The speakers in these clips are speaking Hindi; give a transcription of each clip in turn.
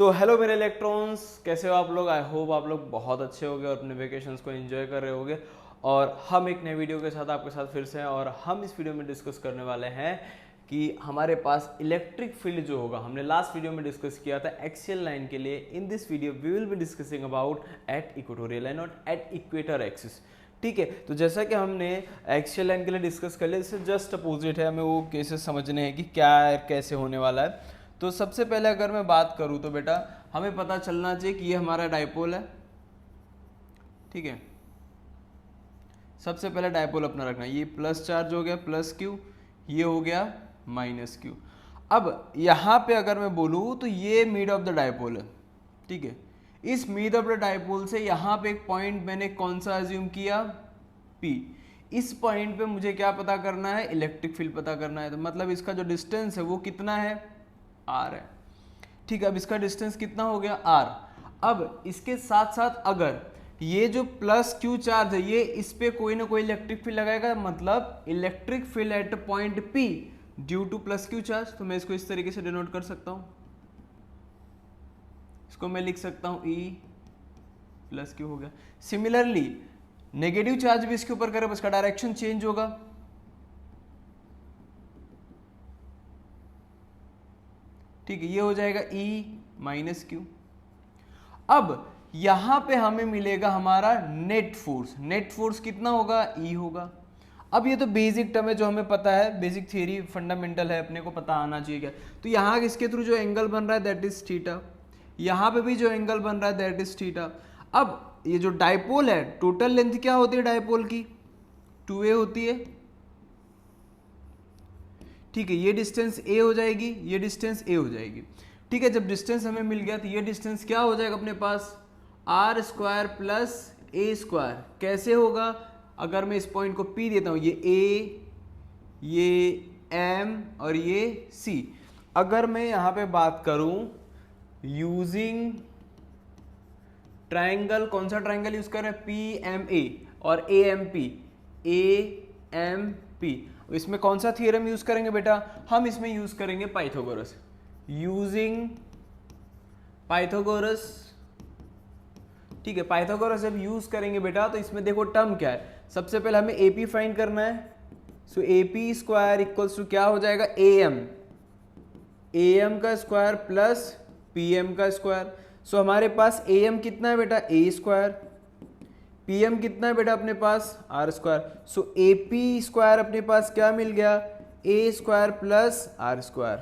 तो हेलो मेरे इलेक्ट्रॉन्स, कैसे हो आप लोग। आई होप आप लोग बहुत अच्छे होगे और अपने वेकेशंस को एंजॉय कर रहे होगे। और हम एक नए वीडियो के साथ आपके साथ फिर से हैं और हम इस वीडियो में डिस्कस करने वाले हैं कि हमारे पास इलेक्ट्रिक फील्ड जो होगा, हमने लास्ट वीडियो में डिस्कस किया था एक्सियल लाइन के लिए। In this video we will be discussing about at equatorial line और एट इक्वेटर एक्सिस। ठीक है, तो जैसा कि हमने एक्सियल लाइन के लिए डिस्कस कर लिया, इससे जस्ट अपोजिट है, हमें वो केसेस समझने हैं कि क्या कैसे होने वाला है। तो सबसे पहले अगर मैं बात करूं तो बेटा हमें पता चलना चाहिए कि ये हमारा डायपोल है। ठीक है, सबसे पहले डायपोल अपना रखना, ये प्लस चार्ज हो गया प्लस क्यू, ये हो गया माइनस क्यू। अब यहाँ पे अगर मैं बोलूँ तो ये मिड ऑफ द डायपोल है। ठीक है, इस मिड ऑफ द डायपोल से यहाँ पे एक पॉइंट मैंने कौन सा अज्यूम किया, P। इस पॉइंट पे मुझे क्या पता करना है, इलेक्ट्रिक फील्ड पता करना है। तो मतलब इसका जो डिस्टेंस है वो कितना है, R है। ठीक है, अब इसका डिस्टेंस कितना हो गया, R। अब इसके साथ साथ अगर ये जो प्लस क्यू चार्ज है ये इस पे कोई ना कोई इलेक्ट्रिक फील्ड लगाएगा, मतलब electric field at point P due two plus Q charge. तो मैं इसको इस तरीके से डिनोट कर सकता हूं, इसको मैं लिख सकता हूं E प्लस क्यू हो गया। सिमिलरली नेगेटिव चार्ज भी इसके ऊपर करें, उसका डायरेक्शन चेंज होगा। ठीक है, ये हो जाएगा E माइनस क्यू। अब यहां पे हमें मिलेगा हमारा नेट फोर्स। नेट फोर्स कितना होगा, E होगा। अब ये तो बेसिक टर्म है जो हमें पता है, बेसिक थियरी फंडामेंटल है, अपने को पता आना चाहिए क्या। तो यहाँ इसके थ्रू जो एंगल बन रहा है दैट इज थीटा, यहाँ पे भी जो एंगल बन रहा है दैट इज थीटा। अब ये जो डायपोल है, टोटल लेंथ क्या होती है डायपोल की, 2a होती है। ठीक है, ये डिस्टेंस a हो जाएगी, ये डिस्टेंस a हो जाएगी। ठीक है, जब डिस्टेंस हमें मिल गया तो ये डिस्टेंस क्या हो जाएगा अपने पास, r square plus a square. कैसे होगा, अगर मैं इस पॉइंट को P देता हूं, ये A, ये M और ये C। अगर मैं यहां पे बात करूं यूजिंग ट्राइंगल, कौन सा ट्राइंगल यूज कर रहे हैं, PMA और AMP, AMP। इसमें कौन सा थियरम यूज करेंगे बेटा, हम इसमें यूज करेंगे पाइथागोरस। Using Pythagoras. ठीक है, पाइथागोरस जब यूज करेंगे बेटा तो इसमें देखो टर्म क्या है, सबसे पहले हमें AP फाइंड करना है। सो AP स्क्वायर इक्वल्स टू क्या हो जाएगा, AM का स्क्वायर प्लस PM का स्क्वायर। सो हमारे पास AM कितना है बेटा, A स्क्वायर। PM कितना है बेटा अपने पास, R स्क्वायर। सो AP स्क्वायर अपने पास क्या मिल गया, A square plus R square.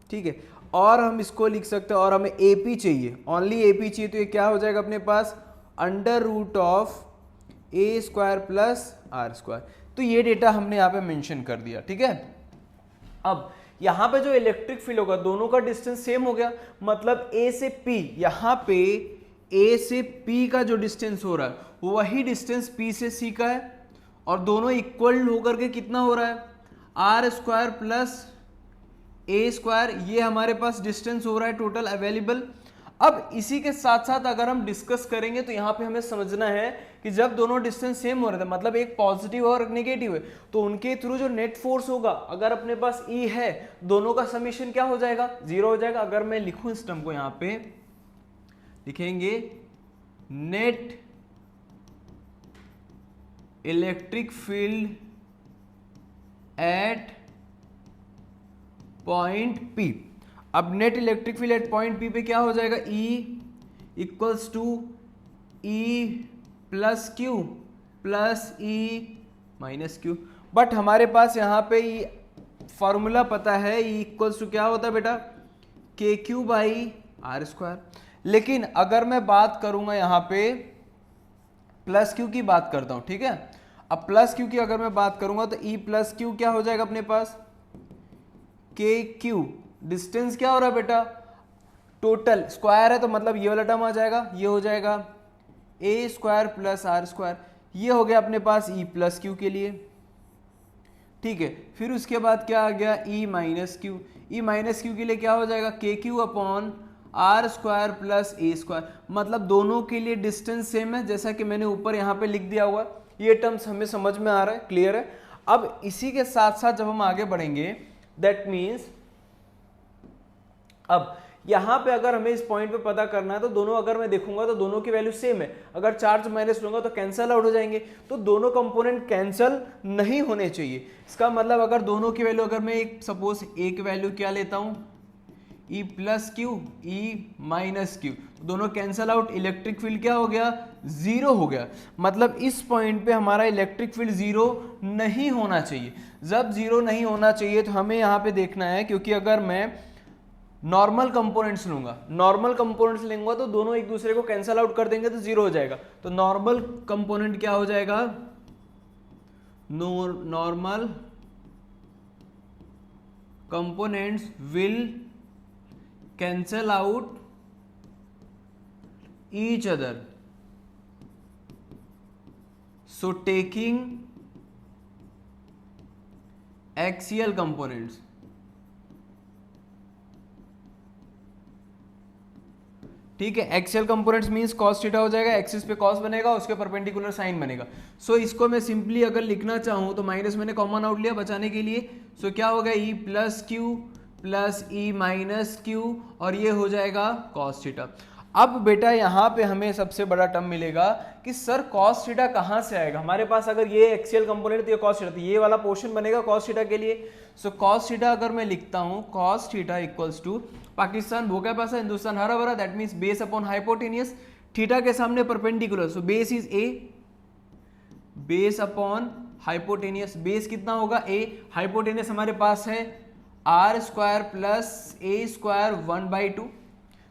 ठीक है, और हम इसको लिख सकते हैं, और हमें AP चाहिए, ओनली AP चाहिए, तो ये क्या हो जाएगा अपने पास, under root of A square plus R square. तो ये डेटा हमने यहाँ पे मेंशन कर दिया। ठीक है, अब यहाँ पे जो इलेक्ट्रिक फील्ड होगा दोनों का डिस्टेंस सेम हो गया, मतलब A से P, यहाँ पे A से P का जो डिस्टेंस हो रहा है वही डिस्टेंस P से C का है, और दोनों इक्वल होकर के कितना हो रहा है, R square plus A square. ये हमारे पास डिस्टेंस हो रहा है टोटल अवेलेबल। अब इसी के साथ साथ अगर हम डिस्कस करेंगे तो यहाँ पे हमें समझना है कि जब दोनों डिस्टेंस सेम हो रहे थे, मतलब एक पॉजिटिव और नेगेटिव है, तो उनके थ्रू जो नेट फोर्स होगा, अगर अपने पास E है, दोनों का समीशन क्या हो जाएगा, 0 हो जाएगा। अगर मैं लिखूं इस टर्म को, यहाँ पे लिखेंगे net electric field at point P। अब net electric field at point P पे क्या हो जाएगा, E equals to E plus Q plus E minus Q. But हमारे पास यहाँ पे फॉर्मूला पता है, E इक्वल्स टू क्या होता है बेटा, KQ बाई R स्क्वायर। लेकिन अगर मैं बात करूंगा यहाँ पे प्लस क्यू की बात करता हूं, ठीक है। अब प्लस क्यू की अगर मैं बात करूंगा तो E प्लस क्यू क्या हो जाएगा अपने पास, KQ। डिस्टेंस क्या हो रहा है बेटा, टोटल स्क्वायर है तो मतलब ये वाला टर्म आ जाएगा, ये हो जाएगा A square plus R square. ये हो गया अपने पास E प्लस क्यू के लिए। ठीक है, फिर उसके बाद क्या आ गया, E minus Q. E minus Q के लिए क्या हो जाएगा, KQ upon R square plus A square. मतलब दोनों के लिए डिस्टेंस सेम है, जैसा कि मैंने ऊपर यहाँ पे लिख दिया हुआ। ये टर्म्स हमें समझ में आ रहा है, क्लियर है। अब इसी के साथ साथ जब हम आगे बढ़ेंगे, दैट मीन्स अब यहाँ पे अगर हमें इस पॉइंट पे पता करना है तो दोनों अगर मैं देखूंगा तो दोनों की वैल्यू सेम है, अगर चार्ज माइनस लूंगा तो कैंसल आउट हो जाएंगे, तो दोनों कंपोनेंट कैंसल नहीं होने चाहिए। इसका मतलब अगर दोनों की वैल्यू, अगर मैं एक सपोज एक वैल्यू क्या लेता हूं E plus Q, E minus Q, दोनों कैंसल आउट, इलेक्ट्रिक फील्ड क्या हो गया, जीरो हो गया। मतलब इस पॉइंट पे हमारा इलेक्ट्रिक फील्ड जीरो नहीं होना चाहिए। जब जीरो नहीं होना चाहिए तो हमें यहाँ पे देखना है, क्योंकि अगर मैं नॉर्मल कंपोनेंट्स लूंगा, नॉर्मल कंपोनेंट्स लेंगे तो दोनों एक दूसरे को कैंसल आउट कर देंगे तो जीरो हो जाएगा। तो नॉर्मल कंपोनेंट क्या हो जाएगा, normal components will cancel out each other, so taking axial components, ठीक है। Axial components means cos theta हो जाएगा, एक्सिस पे cos बनेगा, उसके परपेंडिकुलर साइन बनेगा। सो इसको मैं सिंपली अगर लिखना चाहूं तो माइनस मैंने कॉमन आउट लिया बचाने के लिए, सो क्या होगा E plus Q plus E minus Q, और ये हो जाएगा cos थीटा। अब बेटा यहाँ पे हमें सबसे बड़ा टर्म मिलेगा कि सर cos थीटा कहाँ से आएगा। हमारे पास अगर ये एक्सियल कंपोनेंट तो ये cos थीटा, तो ये वाला पोर्शन बनेगा cos थीटा के लिए। सो cos थीटा अगर मैं लिखता हूँ, cos theta equals to Pakistan भूखा पैसा हिंदुस्तान हरा भरा, that means base upon hypotenuse, थीटा के सामने perpendicular, so base is A, base upon hypotenuse, base कितना होगा a, हाइपोटेनियस हमारे पास है आर स्क्वायर प्लस ए स्क्वायर 1/2,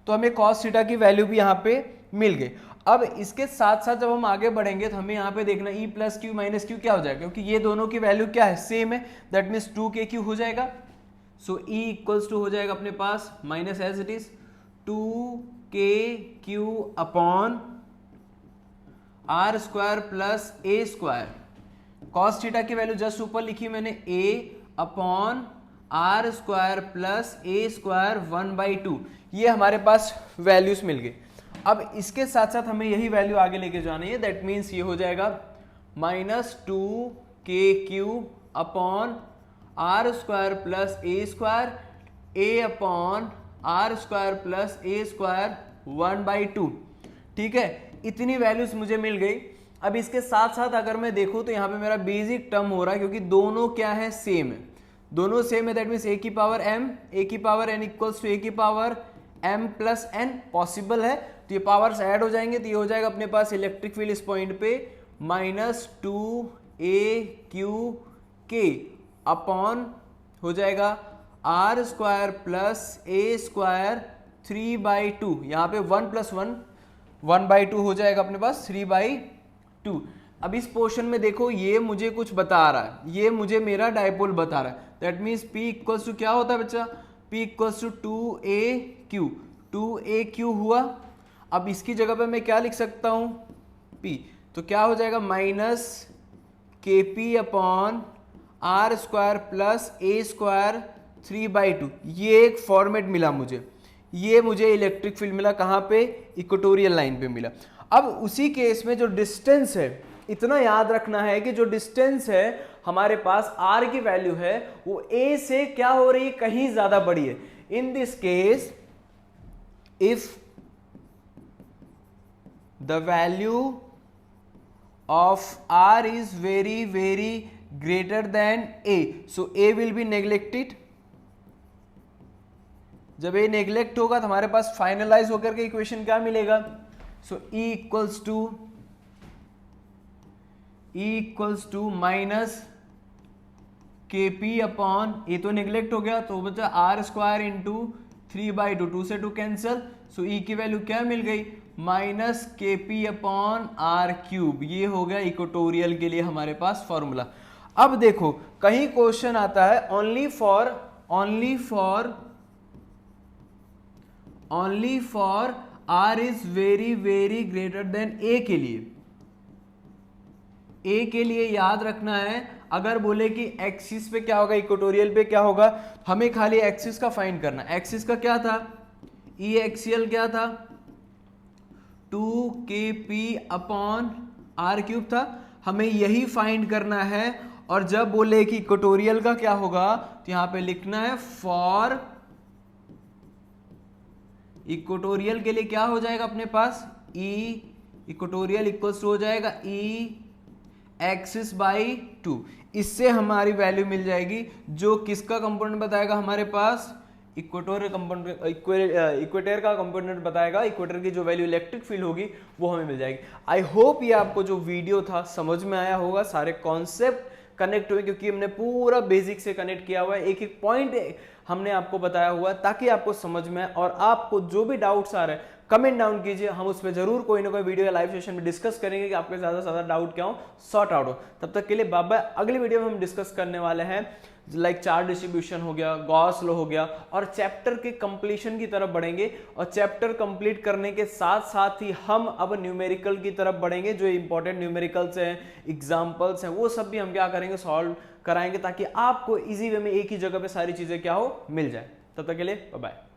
तो हमें cos थीटा की वैल्यू भी यहाँ पे मिल गई। अब इसके साथ साथ जब हम आगे बढ़ेंगे तो हमें यहाँ पे देखना E plus Q minus Q क्या हो जाएगा, क्योंकि ये दोनों की वैल्यू क्या है, सेम है, दैट मीन्स 2kq हो जाएगा। सो E इक्वल्स टू हो जाएगा अपने पास minus as it is 2kq upon are square plus A square, cos theta की वैल्यू जस्ट ऊपर लिखी मैंने a upon are square plus A square 1/2, ये हमारे पास वैल्यूज मिल गई। अब इसके साथ साथ हमें यही वैल्यू आगे लेके जानी है, दैट मीन्स ये हो जाएगा minus 2kq upon are square plus A square, A upon are square plus A square 1/2, ठीक है। इतनी वैल्यूज मुझे मिल गई। अब इसके साथ साथ अगर मैं देखूं तो यहाँ पे मेरा बेसिक टर्म हो रहा है, क्योंकि दोनों क्या है, सेम है, दोनों सेम है, दैट मीन्स ए की पावर m, ए की पावर n इक्वल्स टू ए की power m plus n possible है, तो ये पावर्स ऐड हो जाएंगे, तो ये हो जाएगा अपने पास इलेक्ट्रिक फील्ड इस पॉइंट पे माइनस 2aq अपॉन हो जाएगा आर स्क्वायर प्लस ए स्क्वायर 3/2, यहाँ पे 1 प्लस 1 1/2 हो जाएगा अपने पास 3/2। अब इस पोर्शन में देखो ये मुझे कुछ बता रहा है, ये मुझे मेरा डायपोल बता रहा है, that means P equals to क्या होता है बच्चा, P इक्वल्स टू 2aq हुआ। अब इसकी जगह पे मैं क्या लिख सकता हूं, P, तो क्या हो जाएगा minus kp upon are square plus A square 3/2, ये एक फॉर्मेट मिला मुझे, ये मुझे इलेक्ट्रिक फील्ड मिला कहाँ पे, इक्वेटोरियल लाइन पे मिला। अब उसी केस में जो डिस्टेंस है, इतना याद रखना है कि जो डिस्टेंस है हमारे पास r की वैल्यू है वो a से क्या हो रही है, कहीं ज्यादा बड़ी है। In this case if the value of r is very very greater than a, so a will be neglected. जब a नेग्लेक्ट होगा तो हमारे पास फाइनलाइज होकर के इक्वेशन क्या मिलेगा, so E equals to minus kp upon, a तो नेग्लेक्ट हो गया तो बचा आर स्क्वायर इंटू 3/2, 2 से 2 कैंसिल, सो E की वैल्यू क्या मिल गई, minus kp upon R cube, ये हो गया इक्वेटोरियल के लिए हमारे पास फॉर्मूला। अब देखो कहीं क्वेश्चन आता है only for r is very very greater than a के लिए, a के लिए याद रखना है, अगर बोले कि एक्सिस पे क्या होगा, इक्वेटोरियल पे क्या होगा, हमें खाली एक्सिस का फाइंड करना। एक्सिस का क्या था, ई एक्सियल क्या था, 2kp अपॉन आर क्यूब था, हमें यही फाइंड करना है। और जब बोले कि इक्वेटोरियल का क्या होगा तो यहां पे लिखना है फॉर इक्वेटोरियल के लिए क्या हो जाएगा अपने पास, ई इक्वेटोरियल इक्वल्स टू हो जाएगा ई एक्सिस बाई 2। इससे हमारी वैल्यू मिल जाएगी जो किसका कंपोनेंट बताएगा हमारे पास, इक्वेटोरियल कंपोनेंट, इक्वेटर का कंपोनेंट बताएगा। इक्वेटर की जो वैल्यू इलेक्ट्रिक फील्ड होगी वो हमें मिल जाएगी। आई होप ये आपको जो वीडियो था समझ में आया होगा, सारे कॉन्सेप्ट कनेक्ट हुए, क्योंकि हमने पूरा बेसिक से कनेक्ट किया हुआ है, एक एक पॉइंट हमने आपको बताया हुआ है ताकि आपको समझ में आए। और आपको जो भी डाउट्स आ रहे हैं कमेंट डाउन कीजिए, हम उस पर जरूर कोई ना कोई वीडियो या लाइव सेशन में डिस्कस करेंगे कि आपके ज्यादा से ज्यादा डाउट क्या हो, सॉर्ट आउट हो। तब तक के लिए बाय बाय। अगली वीडियो में हम डिस्कस करने वाले हैं लाइक चार्ज डिस्ट्रीब्यूशन हो गया, गॉस लॉ हो गया, और चैप्टर के कंप्लीशन की तरफ बढ़ेंगे। और चैप्टर कंप्लीट करने के साथ साथ ही हम अब न्यूमेरिकल की तरफ बढ़ेंगे, जो इंपॉर्टेंट न्यूमेरिकल्स हैं, एग्जांपल्स हैं, वो सब भी हम क्या करेंगे, सॉल्व कराएंगे, ताकि आपको इजी वे में एक ही जगह पे सारी चीजें क्या हो, मिल जाए। तब तक के लिए बाय बाय।